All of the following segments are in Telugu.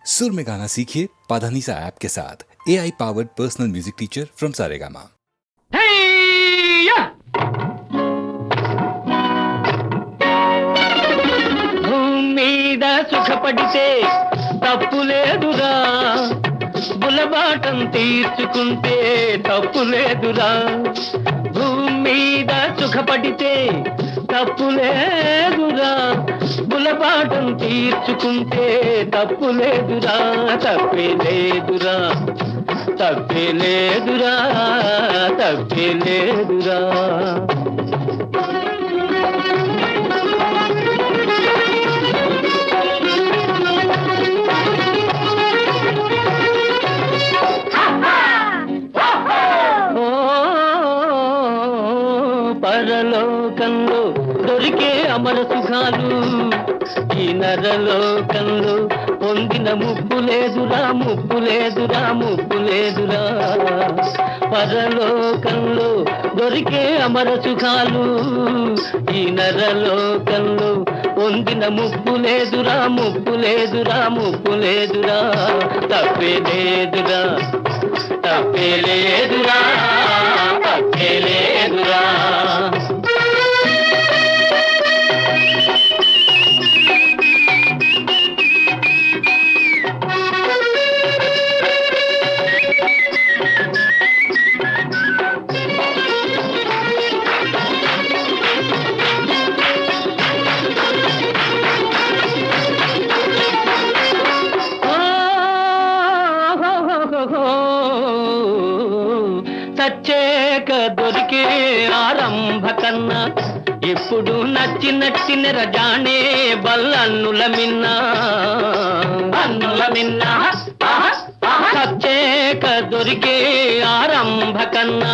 सुर में गाना सीखिए पाधानीसा ऐप के साथ AI powered personal music teacher from Saregama. మీద సుఖపడితే తప్పులేదురా, బులబాటం తీర్చుకుంటే తప్పులేదురా. భూమి మీద సుఖపడితే తప్పులేదురా, బులబాటం తీర్చుకుంటే తప్పులేదురా. తప్పేలేదురా, తప్పేలేదురా, తప్పేలేదురా. పరలోకంలో దొరికే అమర సుఖాలు ఈ నరలోకంలో పొందిన ముప్పు లేదురా, ముప్పు లేదురా, ముప్పు లేదురా. పరలోకంలో దొరికే అమర సుఖాలు ఈ నరలోకంలో పొందిన ముప్పు లేదురా, ముప్పు లేదురా, ముప్పు లేదురా. తప్పేలేదురా, తప్పేలేదురా, తప్పేలేదురా. సచ్చేక దొరికే ఆరంభ కన్నా ఇప్పుడు నచ్చిన రజానే బల్లన్నుల మిన్నా, అన్నుల మిన్నా. సచ్చేక దొరికే ఆరంభ కన్నా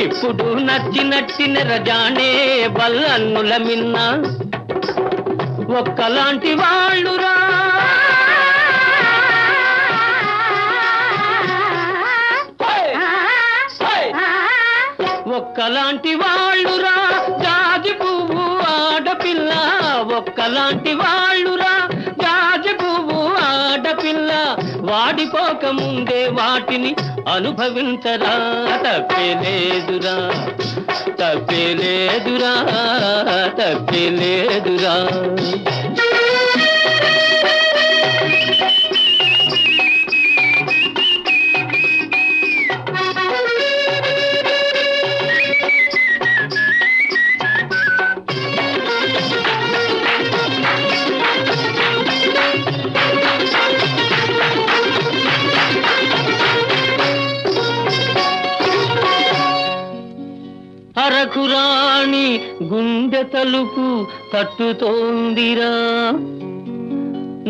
ఇప్పుడు నచ్చిన రజానే బల్లన్నుల మిన్నా. ఒక్కలాంటి వాళ్ళురా, ఒక్కలాంటి వాళ్ళురా జాజి పువ్వు ఆడపిల్ల. ఒక్కలాంటి వాళ్ళురా జాజి పువ్వు ఆడపిల్ల. వాడిపోక ముందే వాటిని అనుభవించరా. తప్పేలేదురా, తప్పేలేదురా, తప్పేలేదురా. అరకురాణి గుండె తలుపు తట్టుతోందిరా,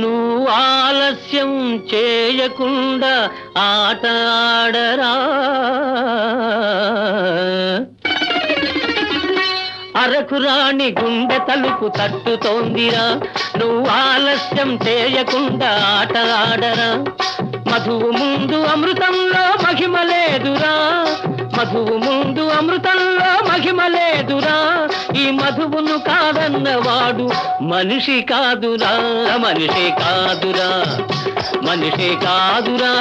నువ్వు ఆలస్యం చేయకుండా ఆట ఆడరా. అరకురాణి గుండె తలుపు తట్టుతోందిరా, నువ్వు ఆలస్యం చేయకుండా ఆట ఆడరా. మధువు ముందు అమృతంలో మహిమ లేదురా, మధువు ముందు అమృతంలో మహిమ లేదురా. ఈ మధువును కాదన్నవాడు మనిషి కాదురా, మనిషి కాదురా, మనిషి కాదురా,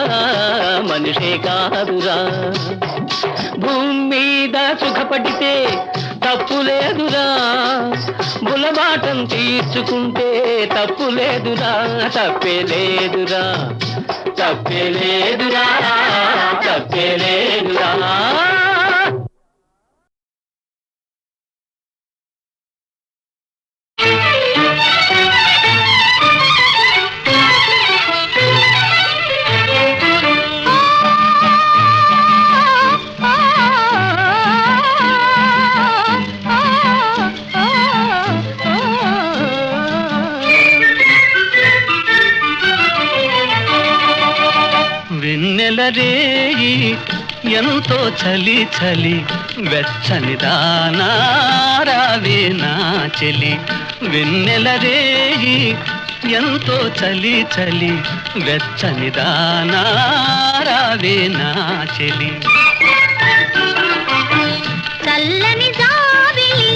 మనిషి కాదురా. భూమి మీద సుఖపడితే తప్పులేదురా, బులబాటం తీర్చుకుంటే తప్పులేదురా. తప్పేలేదురా, తప్పేలేదురా, తప్పేలేదురా. వెన్నెల రేయి ఎంతో చలి చలి వెచ్చని దానా రావే నా చెలి. వెన్నెల రేయి ఎంతో చలి చలి వెచ్చని దానా రావే నా చెలి. చల్లని జాబిలి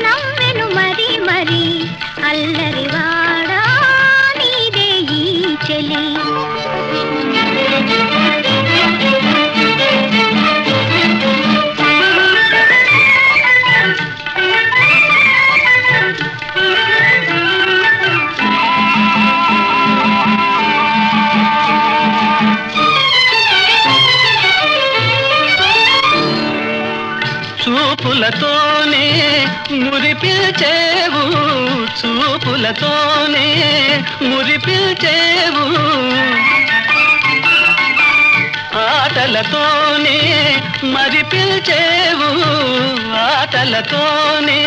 నవ్వెను మరి మరి అల్లరి వాడా నీదే ఈ చెలి. చూపులతోనే మురిపిల్చేవు, చూపులతోనే మురిపిల్చేవు, ఆటలతోనే మరిపిల్చేవు, ఆటలతోనే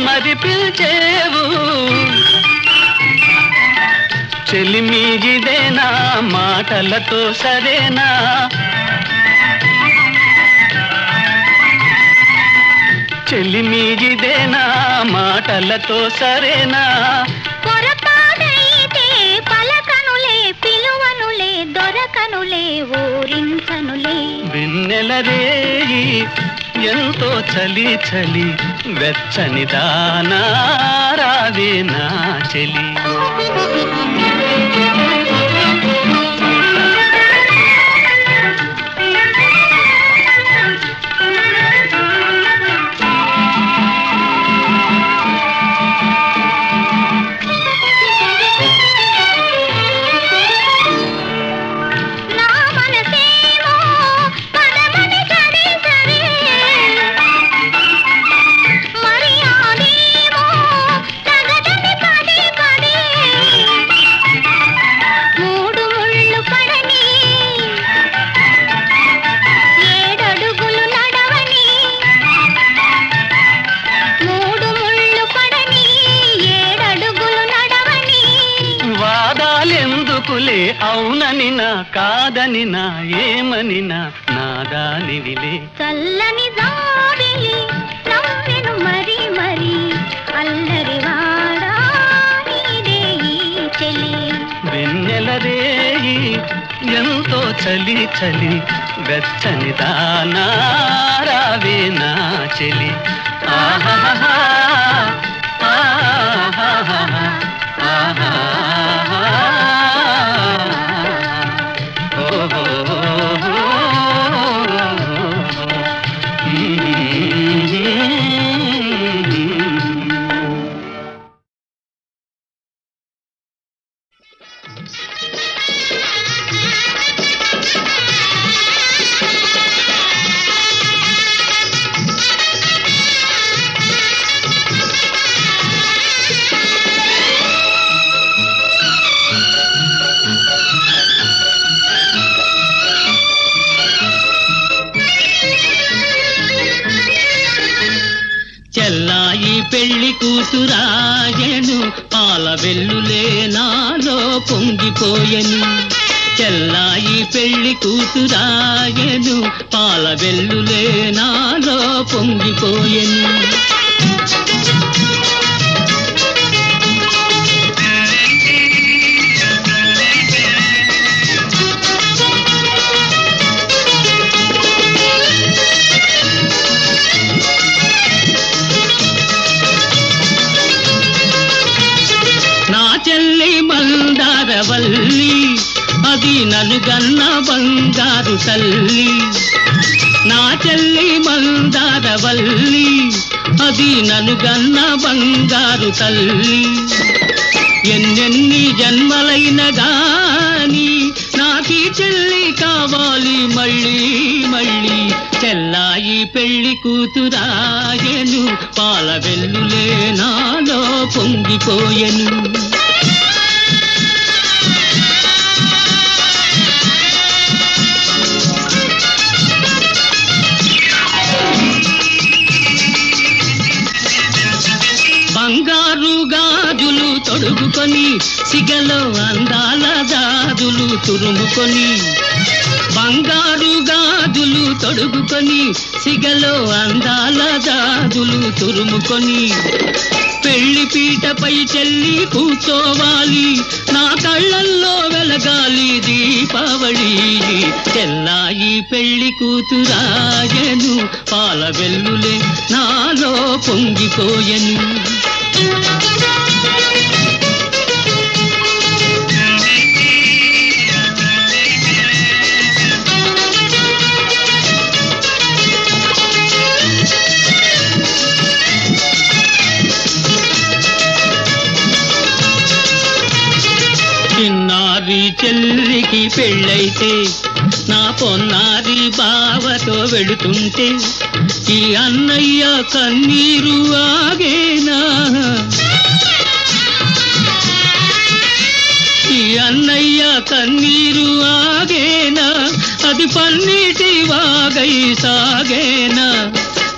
మరిపిల్చేవు. చెలిమీగిదేనా మాటలతో సరేనా, చెలిమీగిదేనా మాటలతో సరేనా. పొరపాటైతే పలకనులే, పిలువనులే, దొరకనులే, ఊరించనులే. వెన్నెల రేయి ఎంతో చలి చలి, వెచ్చని దానా రావే నా చెలి. అవుననినా కాదనినా ఏమనినా నాదానివిలే. చల్లని జాబిలి నవ్వెను మరి మరి, అల్లరివాడా నీదే ఈ చెలి. వెన్నెల రేయి ఎంతో చలి చలి, వెచ్చని దానా రావే నా చెలి. ఆహాహా ఆహాహా ఆహా. చెల్లాయి పెళ్లి కూతురాయను, పాల వెల్లులే నాలో పొంగిపోయెను. చెల్లాయి పెళ్లి కూతురాయను, పాల వెల్లులే నాలో పొంగిపోయెను. మందారవల్లి అది నలుగన్న బంగారు తల్లి. నా చెల్లి మందారవల్లి అది నలుగన్న బంగారు తల్లి. ఎన్నెన్ని జన్మలైన గాని నాకీ చెల్లి కావాలి మళ్ళీ మళ్ళీ. చెల్లాయి పెళ్లి కూతురాయను, పాల వెల్లులే నాలో పొంగిపోయెను. బంగారు గాజులు తొడుగుకొని, సిగలో అందాల జాజులు తురుముకొని, బంగారు గాజులు తొడుగుకొని, సిగలో అందాల జాజులు తురుముకొని, పెళ్లి పీటపై చెల్లి కూర్చోవాలి, నా కళ్ళల్లో వెలగాలి దీపావళి. చెల్లాయి పెళ్లి కూతురాయను, పాల వెల్లులే నాలో పొంగిపోయెను. చిన్నారి చెల్లికి పెళ్ళైతే నా పొన్నారి బావతో వెళుతుంటే ఈ అన్నయ్య కన్నీరు ఆగేనా ఈ అన్నయ్య కన్నీరు ఆగేనా అది పన్నీటి వాగై సాగేనా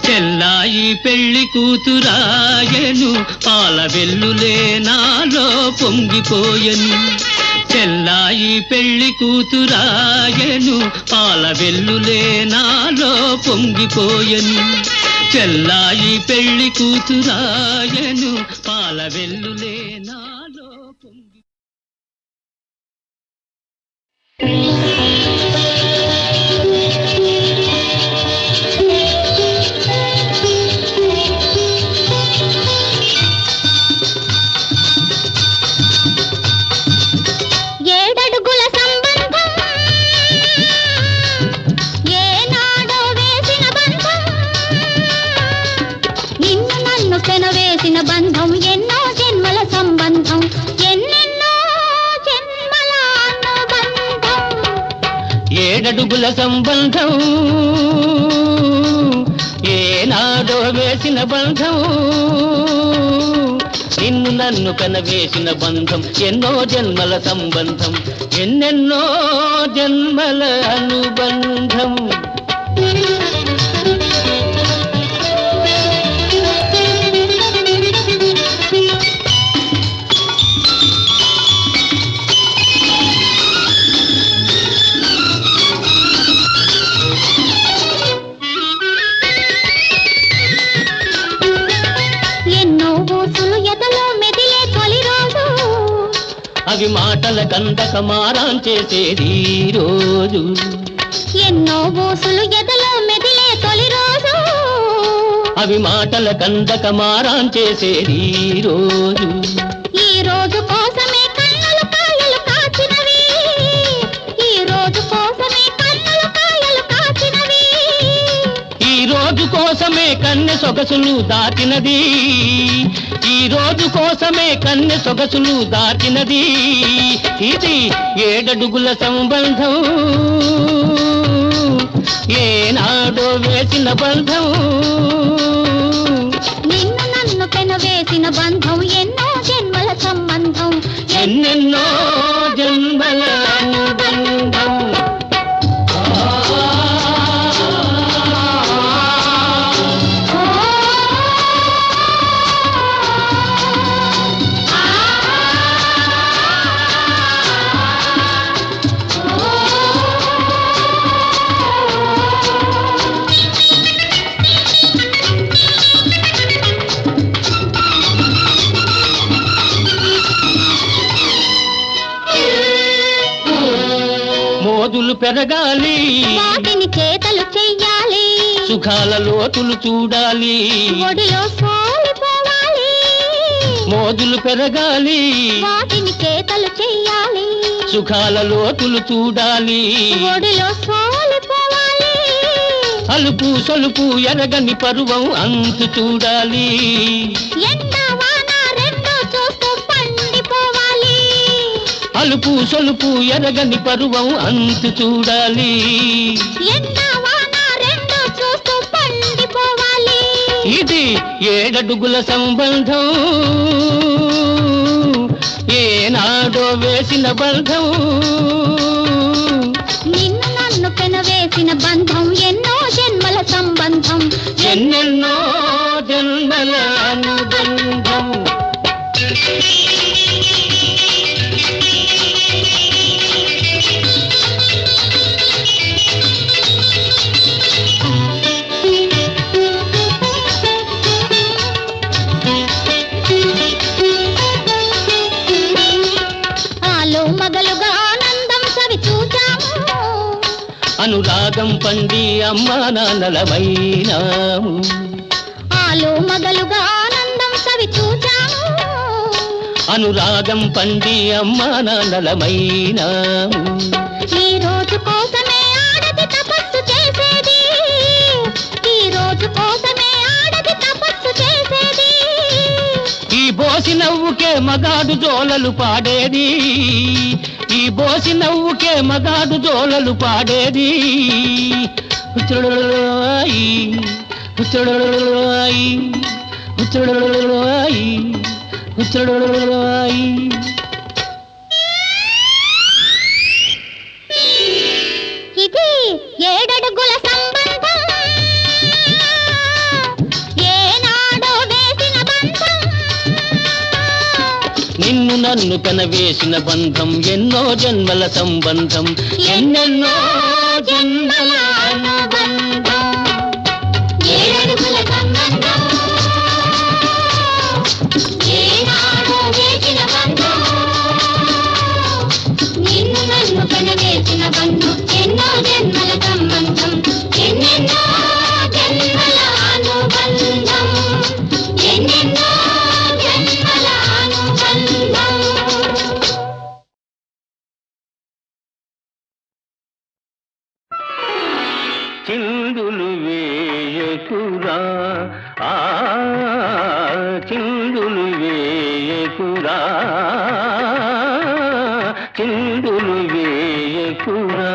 చెల్లాయి పెళ్లి కూతురాయను పాల వెల్లులే నాలో పొంగిపోయెను చెల్లాయి పెళ్లి కూతురాయను పాల వెల్లులే నాలో పొంగిపోయెను చెల్లాయి పెళ్లి కూతురాయను పాల వెల్లులే నాలో పొంగి ఏడడుగుల సంబంధం ఏనాడో వేసిన బంధం నిన్ను నన్ను పెనవేసిన బంధం ఎన్నో జన్మల సంబంధం ఎన్నెన్నో జన్మల అనుబంధం ఏడడుగుల సంబంధం ఏనాడో వేసిన బంధం నిన్ను నన్ను కనవేసిన బంధం ఎన్నో జన్మల సంబంధం ఎన్నెన్నో జన్మల అనుబంధం ఎన్నో ఊసులు ఎదలో మెదిలే తొలి రోజు అవి మాటల కందక మారాం చేసేది ఈ రోజు ఎన్నో ఊసులు ఎదలో మెదిలే తొలి రోజు అవి మాటల కందక మారాం చేసేది ఈ రోజు ఈ రోజు కోసమే కన్నులు కాయలు కాచినవి ఈ రోజు కోసమే కన్నులు కాయలు కాచినవి ఈ రోజు కోసమే కన్నె సొగసులు దాటినది ఈ రోజు కోసమే కన్నె సొగసులు దాటినది ఇది ఏడడుగుల సంబంధం ఏనాడో వేసిన బంధం నిన్ను నన్ను పెనవేసిన బంధం ఎన్నో జన్మల సంబంధం ఎన్నెన్నో జన్మల అనుబంధం మోదులు పెరగాలి వాటిని చేతలు చెయ్యాలి సుఖాల లోతులు చూడాలి ఒడిలో సోలిపోవాలి మోదులు పెరగాలి వాటిని చేతలు చెయ్యాలి సుఖాల లోతులు చూడాలి ఒడిలో సోలిపోవాలి అలుపు సొలుపు ఎరగని పరువం అంతు చూడాలి ఎండ వాన రెండు చూస్తూ పండిపోవాలి అలుపు సొలుపు ఎరగని పరువం అంతు చూడాలి ఎండ వాన రెండు చూస్తూ పండిపోవాలి ఇది ఏడడుగుల సంబంధం ఏనాడో వేసిన బంధం నిన్ను నన్ను పెనవేసిన బంధం ఎన్నో జన్మల సంబంధం ఎన్నెన్నో జన్మల అనుబంధం ఆలో మగలుగా ఆనందం సవి చూచాము అనురాగం పండి అమ్మా నాన్నలమైనాము ఆలో మగలుగా ఆనందం సవి చూచాము అనురాగం పండి అమ్మా నాన్నలమైనాము ఈ రోజు కోసమే ఆడది తపస్సు చేసేది ఈ రోజు కోసమే ఆడది తపస్సు చేసేది ఈ బోసి నవ్వుకే మగాడు జోలలు పాడేది ఈ బోసి నవ్వుకే మగాడు జోలలు పాడేది హుచ్చుడుడుడుడుడువాయి, హుచ్చుడుడుడుడుడువాయి, హుచ్చుడుడుడుడుడువాయి, హుచ్చుడుడుడుడువాయి. ఇది ఏడడుగుల సంబంధం, ఏనాడో వేసిన బంధం. నిన్ను నన్ను కనవేసిన బంధం ఎన్నో జన్మల సంబంధం, ఎన్నెన్నో జన్మల అనుబంధం. ఏడడుగుల సంబంధం, ఏనాడో వేసిన బంధం. నిన్ను నన్ను కనవేసిన బంధం ఎన్నో జన్మల సంబంధం, ఎన్నెన్నో జన్మల అనుబంధం, ఎన్నెన్నో జన్మల అనుబంధం. చిందులు వేయకురా ఆ చిందులు వేయకురా, చిందులు వేయకురా.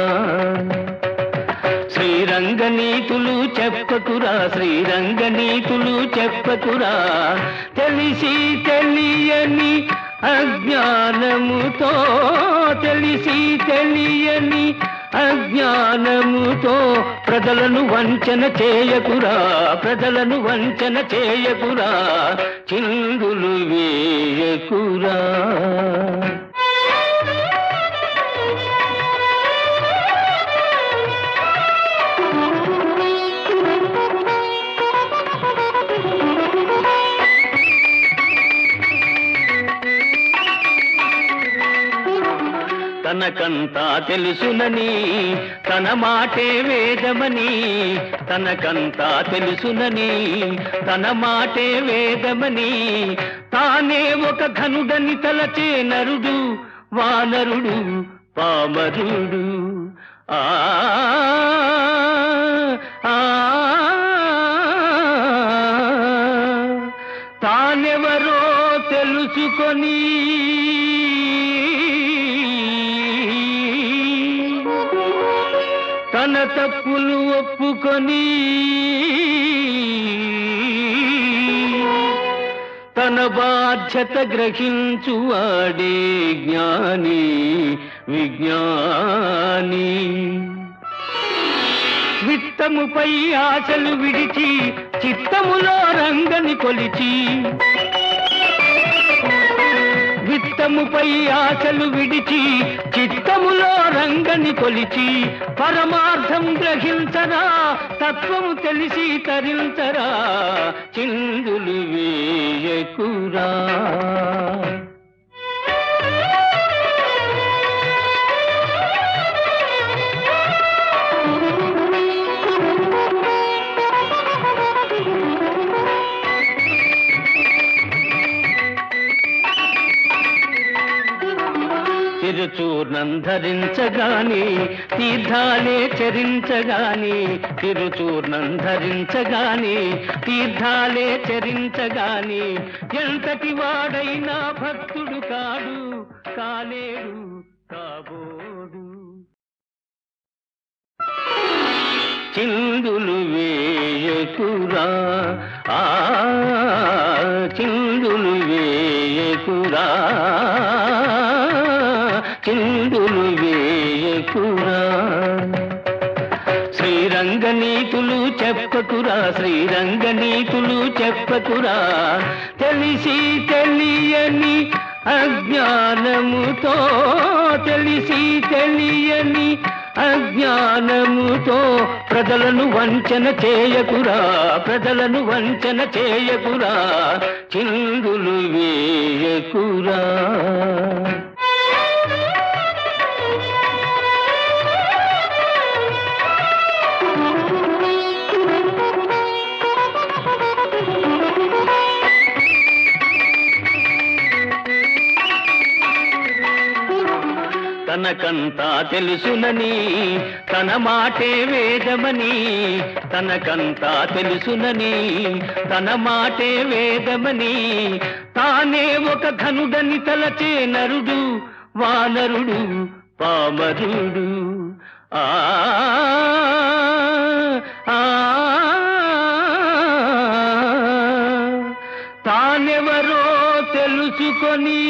శ్రీరంగ నీతులు చెప్పకురా, శ్రీరంగ నీతులు చెప్పకురా. తెలిసి తెలియని అజ్ఞానముతో, తెలిసి తెలియని అజ్ఞానముతో ప్రజలను వంచన చేయకురా, ప్రజలను వంచన చేయకురా. చిందులు వేయకురా. తనకంతా తెలుసునని తన మాటే వేదమని, తనకంతా తెలుసునని తన మాటే వేదమని, తానే ఒక ఘనుడని తలచే నరుడు వానరుడు పామరుడు. ఆ తానెవరో తెలుసుకొని తన తప్పులు ఒప్పుకొని తన బాధ్యత గ్రహించువాడే జ్ఞాని విజ్ఞాని. విత్తముపై ఆశలు విడిచి చిత్తములో రంగని కొలిచి, విత్తముపై ఆశలు విడిచి చిత్తములో రంగని కొలిచి, పరమార్థం గ్రహించరా తత్వము తెలిసి తరించరా. చిందులు వేయకురా. తిరుచూర్ణం ధరించగాని తీర్థాలే చరించగాని, తిరుచూర్ణం ధరించగాని తీర్థాలే చరించగాని, ఎంతటి వాడైనా భక్తుడు కాడు కాలేడు కాబోడు. చిందులు వేయకురా ఆ చిందులు వేయకురా, చిందులు వేయకురా. శ్రీరంగ నీతులు చెప్పకురా, శ్రీరంగ నీతులు చెప్పకురా. తెలిసి తెలియని అజ్ఞానముతో, తెలిసి తెలియని అజ్ఞానముతో ప్రజలను వంచన చేయకురా, ప్రజలను వంచన చేయకురా. చిందులు వేయకురా. తనకంతా తెలుసునని తన మాటే వేదమని, తనకంతా తెలుసునని తన మాటే వేదమని, తానే ఒక ఘనుడని తలచే నరుడు వానరుడు పామరుడు ఆ ఆ తానెవరో తెలుసుకొని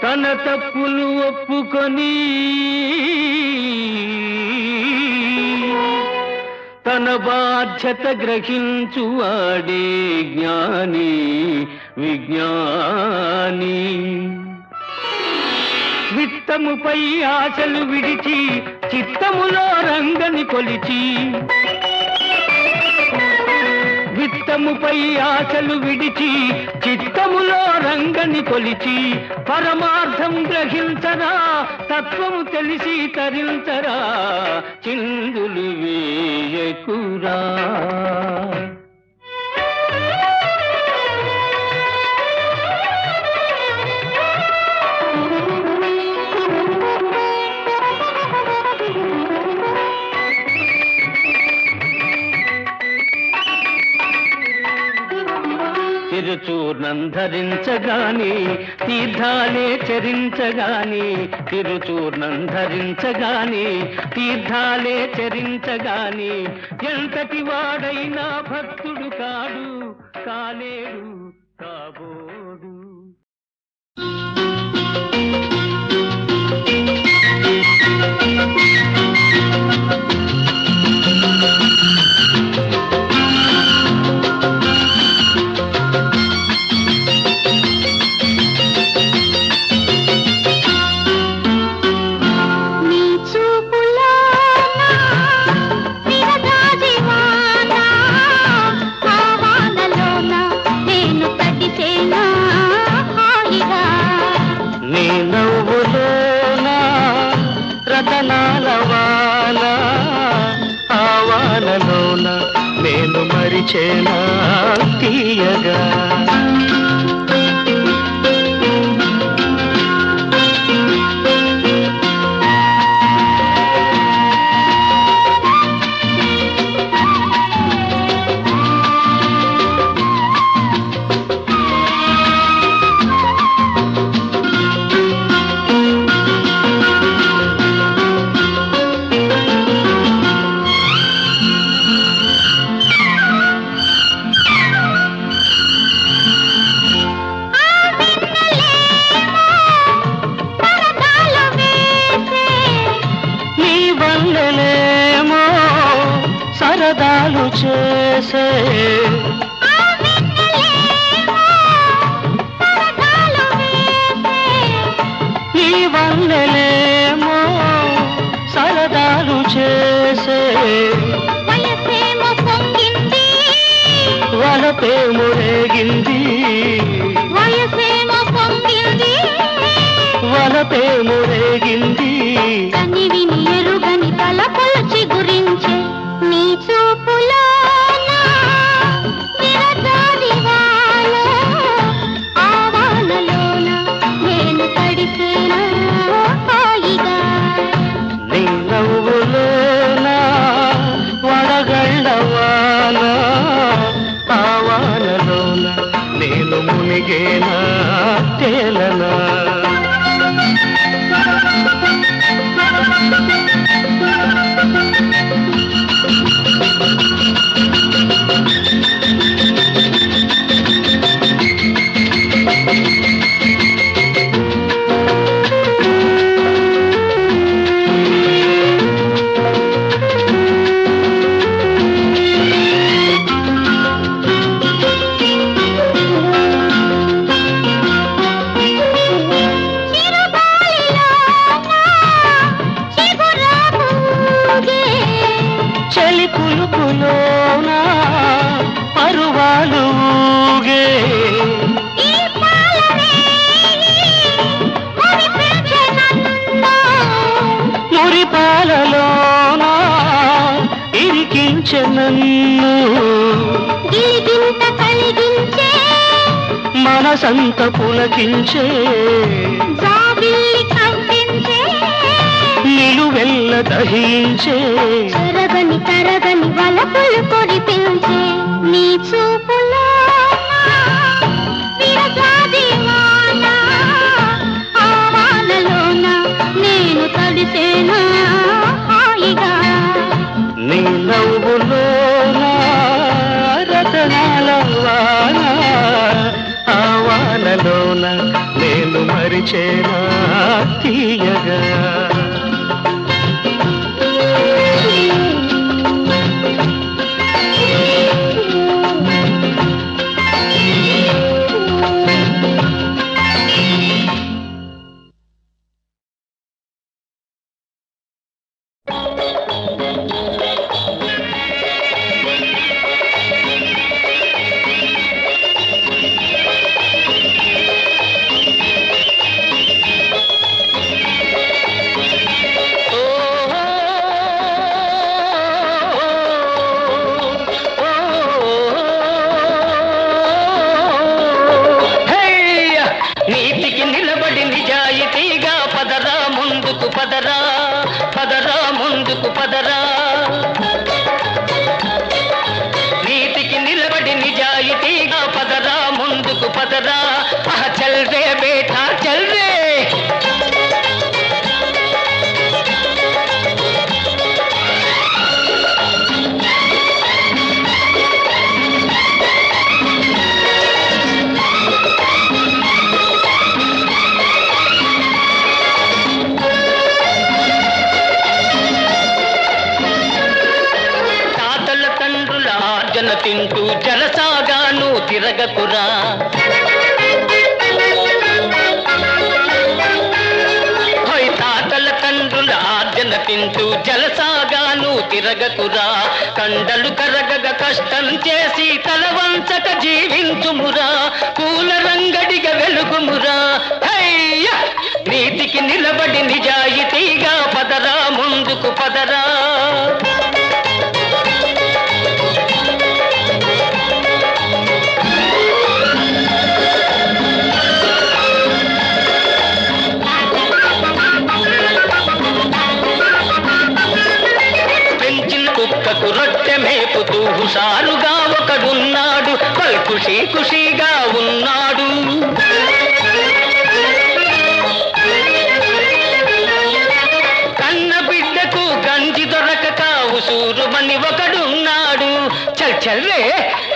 తన తప్పులు ఒప్పుకొని తన బాధ్యత గ్రహించువాడే జ్ఞాని విజ్ఞాని. విత్తముపై ఆశలు విడిచి చిత్తములో రంగని కొలిచి విత్తముపై ఆశలు విడిచి చిత్తములో రంగని కొలిచి పరమార్థం గ్రహించరా తత్వము తెలిసి తరించరా చిందులు వేయకురా. తిరుచూర్ణం ధరించగాని తీర్థాలే చరించగాని తిరుచూర్ణం ధరించగాని తీర్థాలే చరించగాని ఎంతటి వాడైనా భక్తుడు కాడు కాలేడు కాబోడు. నేను మరిచేనా తీయగా సరదాలు చేసే నీ వల్లెలేమో సరదాలు చేసే వలపేమో రేగింది వలపేమో రేగింది కనివిని ఎరుగని తలపొలచి గురించి నీ చూపులో ఆవానలోన నేను తడిసేనా హాయిగా నీ నవ్వులోన వడగళ్ళవాన ఆవానలోన నేను మునిగేనా తేలనా. పరువాలుగే మురిపాలలోన ఇరికించె నన్ను మనసంత పులకించే నిలువెల్ల దహించే తరగని వలపులు కొరిపించే నీ చూపులో విరసాది వాన ఆ వానలోన నేను తడిసేనా హాయిగా నీ నవ్వులోన రతనాల వాన ఆ వానలోన నేను మరిచేనా తీయగా పదరా పదరా ముందుకు పదరా నీతికి నిలబడి నిజాయితీగా పదరా ముందుకు పదరా చల్ రే బేటా చల్ రే తింటూ జలసాగాను తిరగకురా తాతల తండ్రుల ఆర్జన తింటూ జలసాగాను తిరగకురా కండలు కరగగ కష్టం చేసి తలవంచక జీవించుమురా పూల రంగడిగా వెలుగుమురా నీతికి నిలబడి నిజాయితీగా పదరా ముందుకు పదరా రొట్టె మేపుతూ హుషారుగా ఒకడున్నాడు ఖుషీ ఖుషీగా ఉన్నాడు కన్న బిడ్డకు గంజి దొరకక ఉసూరుమని ఒకడున్నాడు చల్ చల్రే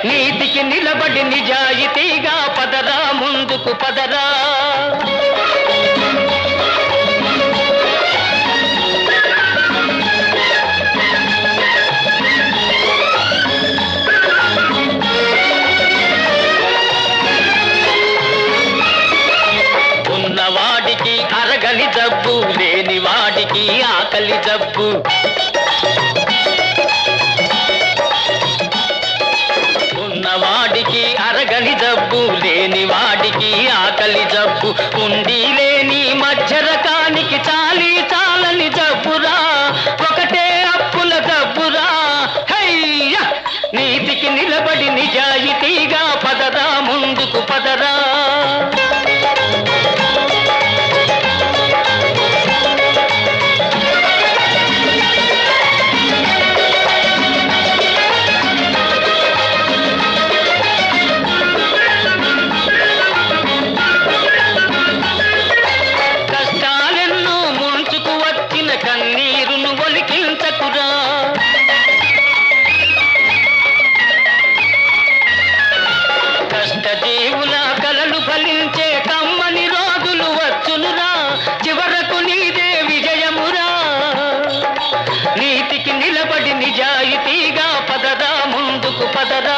నీతికి నిలబడి నిజాయితీగా పదరా ముందుకు పదరా ఉన్నవాడికి అరగని జబ్బు లేని వాడికి ఆకలి జబ్బు ఉన్నవాడికి అరగని జబ్బు లేని వాడికి ఆకలి జబ్బు ఉండి లేని మధ్య రకానికి చాలి చాలని జబ్బురా ఒకటే అప్పుల జబ్బురా నీతికి నిలబడి నిజాయితీగా పదరా ముందుకు పదరా కన్నీరును ఒలికించకురా కష్టజీవుల కలలు ఫలించే కమ్మని రోజులు వచ్చునురా చివరకు నీదే విజయమురా నీతికి నిలబడి నిజాయితీగా పదరా ముందుకు పదరా